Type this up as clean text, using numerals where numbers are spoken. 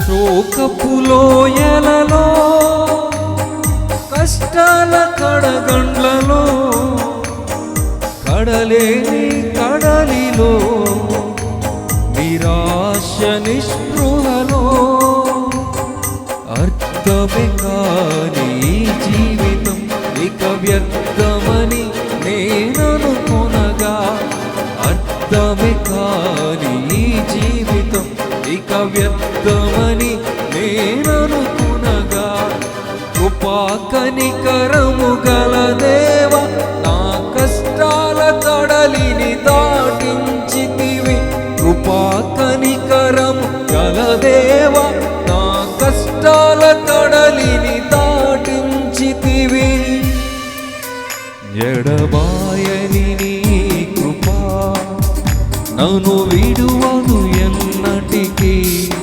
శోకపు లోయలలో కష్టాల కడగండ్లలో కడలేని కడలిలో నిరాశ నిస్పృహలో అర్థమే కాని జీవితం ఇక వ్యర్థమని నేననుకొనగా, అర్థమే కాని జీవితం ఇక వ్యర్థమని నేననుకొనగా, కృపా కనికరము గల దేవ నా కష్టాల కడలిని దాటించితివి. కృపా కనికరము గల దేవ నా కష్టాల కడలిని దాటించితివి. ఎడబాయని నీ కృపా నన్ను